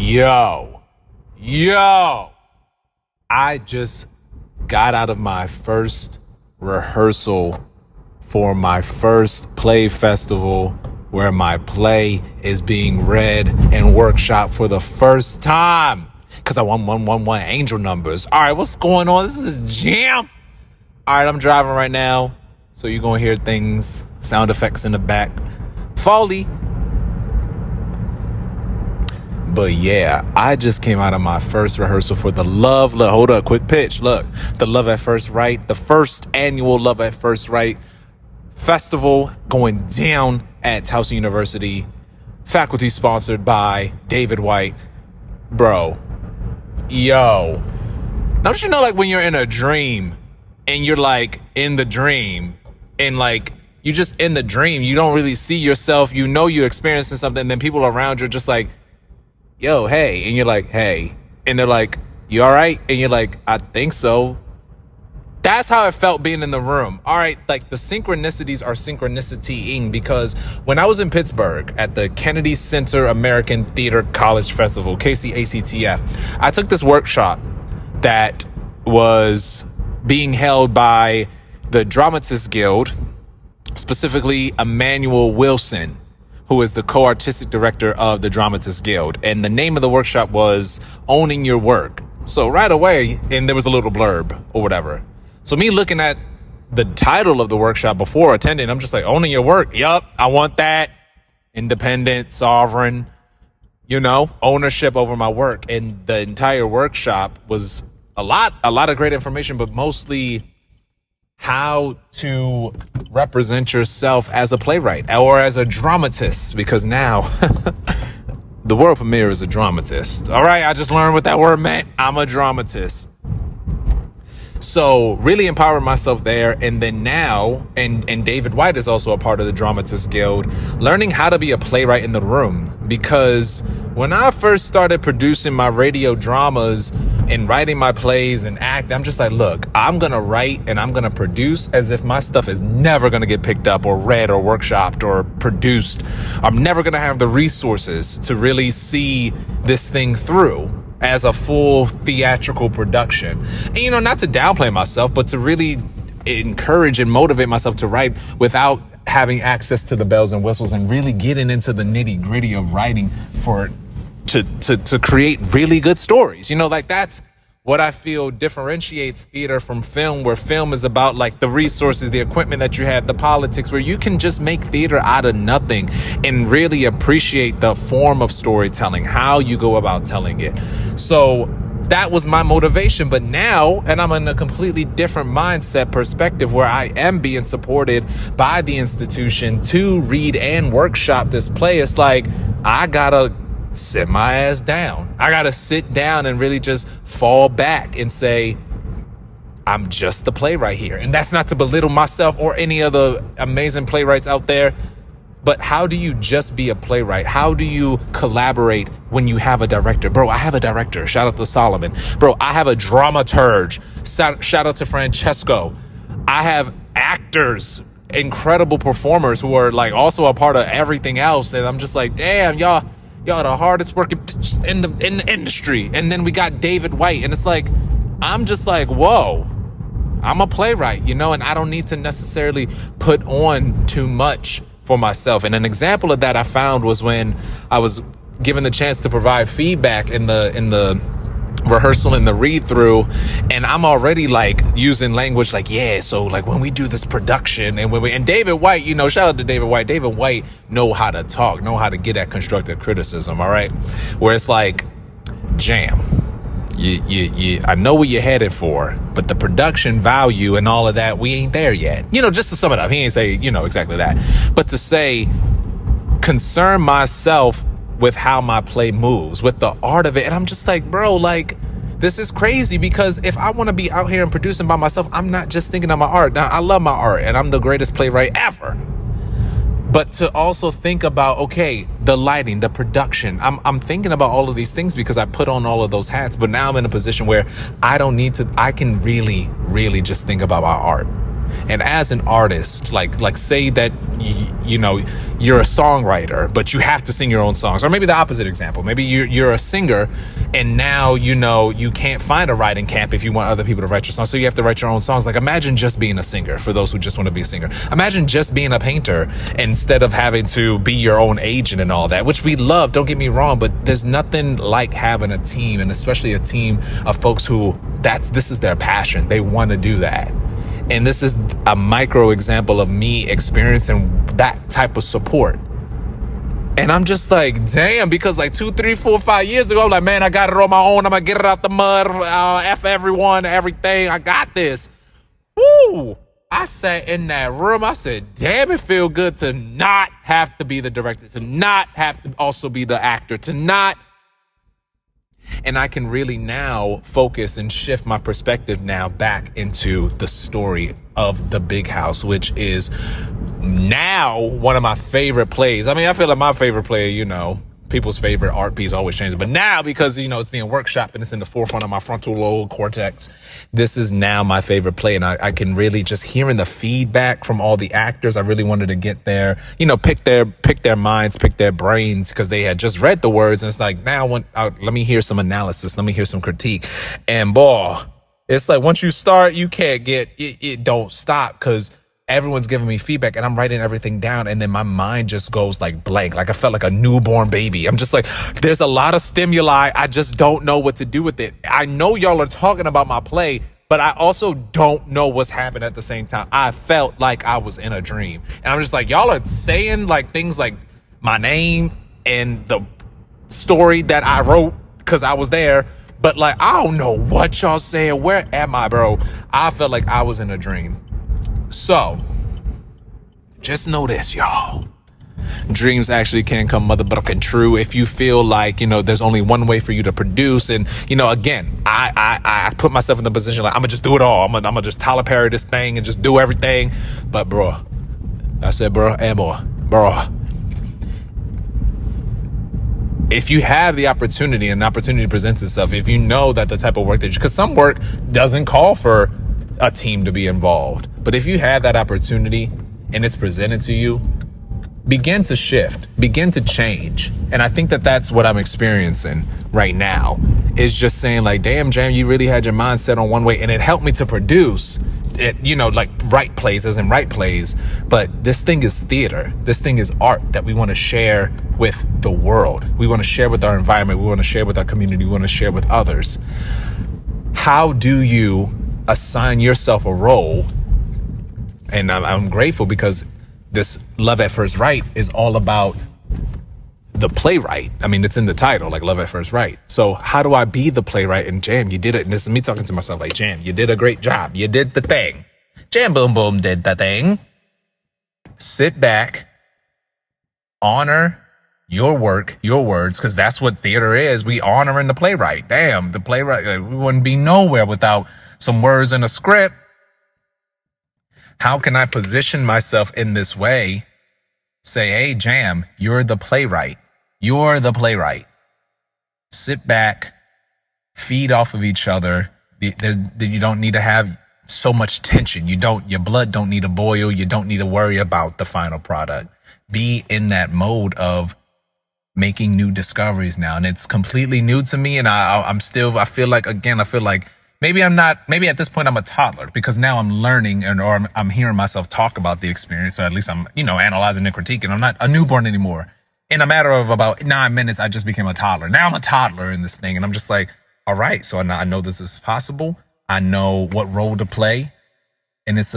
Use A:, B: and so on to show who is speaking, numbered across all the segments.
A: Yo, I just got out of my first rehearsal for my first play festival where my play is being read and workshopped for the first time because I won 111 angel numbers. All right, what's going on? This is jam. All right, I'm driving right now, so you're going to hear things, sound effects in the back. Foley. But yeah, I just came out of my first rehearsal for the hold up, quick pitch. Look, the Love at First Wright, the first annual Love at First Wright festival going down at Towson University, faculty sponsored by David White. Bro, yo, don't you know, like when you're in a dream and you're like in the dream and like you just in the dream, you don't really see yourself, you know you're experiencing something, and then people around you are just like, yo, hey, and you're like, hey, and they're like, you all right? And you're like, I think so. That's how it felt being in the room. All right, like the synchronicities are synchronicitying, because when I was in Pittsburgh at the Kennedy Center American Theater College Festival, KCACTF, I took this workshop that was being held by the Dramatists Guild, specifically Emmanuel Wilson, who is the co-artistic director of the Dramatists Guild. And the name of the workshop was Owning Your Work. So right away, and there was a little blurb or whatever. So me looking at the title of the workshop before attending, I'm just like, owning your work. Yup, I want that. Independent, sovereign, ownership over my work. And the entire workshop was a lot of great information, but mostly how to represent yourself as a playwright or as a dramatist, because now the world premiere is a dramatist. All right, I just learned what that word meant. I'm a dramatist. So really empowering myself there. And then now, and David White is also a part of the Dramatists Guild, learning how to be a playwright in the room. Because when I first started producing my radio dramas and writing my plays and act, I'm just like, look, I'm going to write and I'm going to produce as if my stuff is never going to get picked up or read or workshopped or produced. I'm never going to have the resources to really see this thing through as a full theatrical production. And, not to downplay myself, but to really encourage and motivate myself to write without having access to the bells and whistles and really getting into the nitty gritty of writing to create really good stories. Like that's what I feel differentiates theater from film, where film is about like the resources, the equipment that you have, the politics, where you can just make theater out of nothing and really appreciate the form of storytelling, how you go about telling it. So that was my motivation. But now, and I'm in a completely different mindset perspective where I am being supported by the institution to read and workshop this play. It's like, I gotta sit my ass down. I gotta sit down and really just fall back and say, I'm just the playwright here. And that's not to belittle myself or any other amazing playwrights out there, but how do you just be a playwright? How do you collaborate when you have a director? Bro, I have a director. Shout out to Solomon. Bro, I have a dramaturge. Shout out to Francesco. I have actors, incredible performers who are like also a part of everything else. And I'm just like, damn, y'all the hardest working in the industry. And then we got David White, and it's like, I'm just like, whoa, I'm a playwright, and I don't need to necessarily put on too much for myself. And an example of that I found was when I was given the chance to provide feedback in the rehearsal and the read through, and I'm already like using language like, yeah, so like when we do this production and David White, shout out to David White know how to talk, know how to get at constructive criticism. All right, where it's like, jam, you I know what you're headed for, but the production value and all of that, we ain't there yet. Just to sum it up, he ain't say exactly that, but to say, concern myself with how my play moves, with the art of it. And I'm just like, bro, like, this is crazy, because if I want to be out here and producing by myself, I'm not just thinking of my art. Now, I love my art and I'm the greatest playwright ever. But to also think about, okay, the lighting, the production, I'm thinking about all of these things because I put on all of those hats. But now I'm in a position where I don't need to, I can really, really just think about my art. And as an artist, like say that you know you're a songwriter, but you have to sing your own songs. Or maybe the opposite example. Maybe you're a singer, and now you know you can't find a writing camp if you want other people to write your songs, so you have to write your own songs. Like, imagine just being a singer, for those who just want to be a singer. Imagine just being a painter instead of having to be your own agent and all that, which we love, don't get me wrong, but there's nothing like having a team, and especially a team of folks who this is their passion. They want to do that. And this is a micro example of me experiencing that type of support. And I'm just like, damn, because like 2, 3, 4, 5 years ago, I'm like, man, I got it on my own. I'm gonna get it out the mud. F everyone, everything. I got this. Woo! I sat in that room. I said, damn, it feel good to not have to be the director, to not have to also be the actor, to not. And I can really now focus and shift my perspective now back into the story of The Big House, which is now one of my favorite plays. I mean, I feel like my favorite play, you know, people's favorite art piece always changes. But now, because, you know, it's being workshopped and it's in the forefront of my frontal lobe cortex, this is now my favorite play. And I can really, just hearing the feedback from all the actors, I really wanted to get there, you know, pick their minds, pick their brains, because they had just read the words. And it's like, now let me hear some analysis. Let me hear some critique. And boy, it's like, once you start, you can't get it don't stop, because everyone's giving me feedback and I'm writing everything down, and then my mind just goes like blank. Like I felt like a newborn baby. I'm just like, there's a lot of stimuli. I just don't know what to do with it. I know y'all are talking about my play, but I also don't know what's happening at the same time. I felt like I was in a dream. And I'm just like, y'all are saying like things like my name and the story that I wrote because I was there, but like, I don't know what y'all saying. Where am I, bro? I felt like I was in a dream. So, just know this, y'all. Dreams actually can come motherfucking true if you feel like, you know, there's only one way for you to produce. And, you know, again, I put myself in the position like, I'm gonna just do it all. I'm gonna just Tyler Perry this thing and just do everything. But, bro, I said, bro, and bro, if you have the opportunity and an opportunity presents itself, if you know that the type of work that because some work doesn't call for a team to be involved. But if you have that opportunity and it's presented to you, begin to shift, begin to change. And I think that that's what I'm experiencing right now, is just saying like, damn, Jam, you really had your mind set on one way. And it helped me to produce it, you know, like write plays as in write plays. But this thing is theater. This thing is art that we want to share with the world. We want to share with our environment. We want to share with our community. We want to share with others. How do you assign yourself a role? And I'm grateful because this Love at First Wright is all about the playwright. I mean, it's in the title, like Love at First Wright. So how do I be the playwright? And Jam, you did it. And this is me talking to myself like, Jam, you did a great job. You did the thing. Jam Boom Boom did the thing. Sit back, honor your work, your words, because that's what theater is. We honoring the playwright. Damn, the playwright, we wouldn't be nowhere without some words in a script. How can I position myself in this way? Say, hey, Jam, you're the playwright. You're the playwright. Sit back, feed off of each other. You don't need to have so much tension. Your blood don't need to boil. You don't need to worry about the final product. Be in that mode of making new discoveries now. And it's completely new to me. And I feel like maybe at this point I'm a toddler, because now I'm learning or I'm hearing myself talk about the experience. So at least I'm, you know, analyzing and critiquing. I'm not a newborn anymore. In a matter of about 9 minutes, I just became a toddler. Now I'm a toddler in this thing. And I'm just like, all right, so I know this is possible. I know what role to play. And it's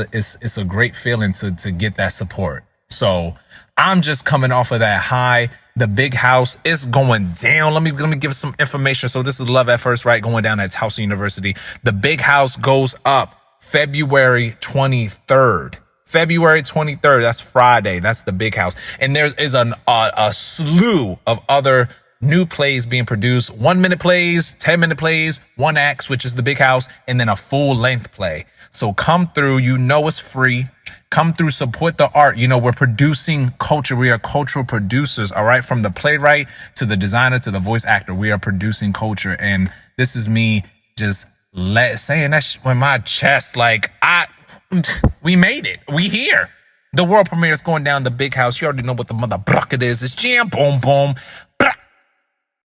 A: a great feeling to get that support. So I'm just coming off of that high. The Big House is going down. Let me give some information. So this is Love at First Wright going down at Towson University. The Big House goes up February 23rd. February 23rd. That's Friday. That's the Big House. And there is a slew of other new plays being produced. 1-minute plays, 10-minute plays, one acts, which is the Big House, and then a full length play. So come through. You know it's free. Come through, support the art. You know, we're producing culture. We are cultural producers, all right? From the playwright to the designer to the voice actor, we are producing culture. And this is me just saying that with my chest. Like, we made it. We here. The world premiere is going down the big house. You already know what the mother bucket is. It's jam, boom, boom.